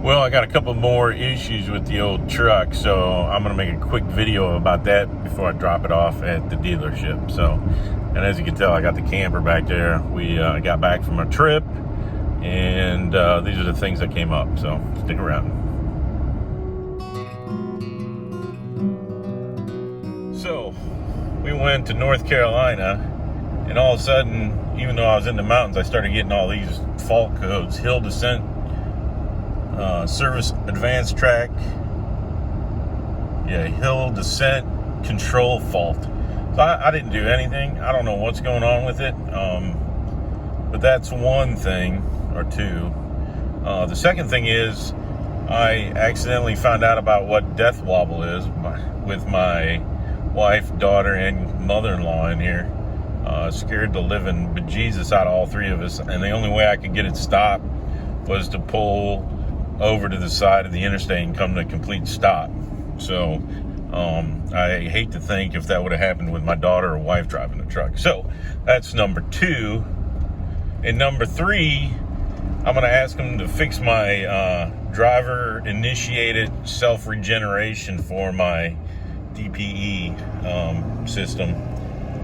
Well, I got a couple more issues with the old truck, so I'm going to make a quick video about that before I drop it off at the dealership. So, and as you can tell, I got the camper back there. We got back from a trip, and these are the things that came up, so stick around. So, we went to North Carolina, and all of a sudden, even though I was in the mountains, I started getting all these fault codes: hill descent, service advanced track, hill descent control fault. So I didn't do anything. I don't know what's going on with it, but that's one thing or two. The second thing is I accidentally found out about what death wobble is with my wife, daughter, and mother-in-law in here. Scared the living bejesus out of all three of us, and the only way I could get it stopped was to pull over to the side of the interstate and come to a complete stop. So I hate to think if that would have happened with my daughter or wife driving the truck. So that's number two. And number three, I'm going to ask them to fix my driver initiated self-regeneration for my DPE system.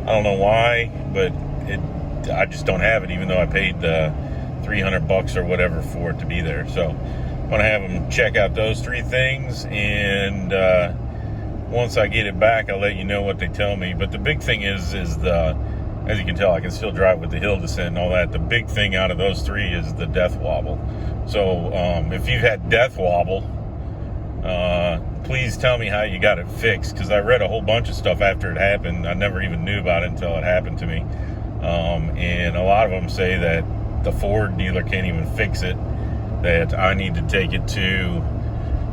I don't know why, but I just don't have it, even though I paid the $300 or whatever for it to be there. So I'm going to have them check out those three things, and once I get it back, I'll let you know what they tell me. But the big thing is as you can tell, I can still drive with the hill descent and all that. The big thing out of those three is the death wobble. So if you've had death wobble, please tell me how you got it fixed, because I read a whole bunch of stuff after it happened. I never even knew about it until it happened to me. And a lot of them say that the Ford dealer can't even fix it, that I need to take it to,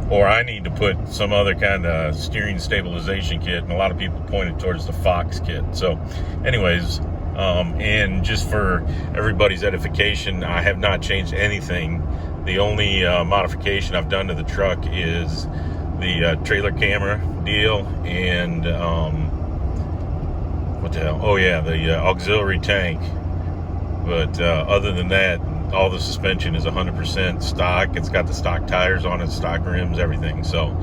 or I need to put some other kind of steering stabilization kit, and a lot of people pointed towards the Fox kit. So anyways, and just for everybody's edification, I have not changed anything. The only modification I've done to the truck is the trailer camera deal, and what the hell? Oh yeah, the auxiliary tank. But other than that, all the suspension is 100% stock. It's got the stock tires on it, stock rims, everything. So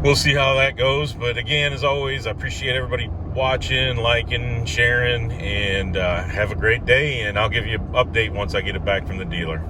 we'll see how that goes. But again, as always, I appreciate everybody watching, liking, sharing, and have a great day. And I'll give you an update once I get it back from the dealer.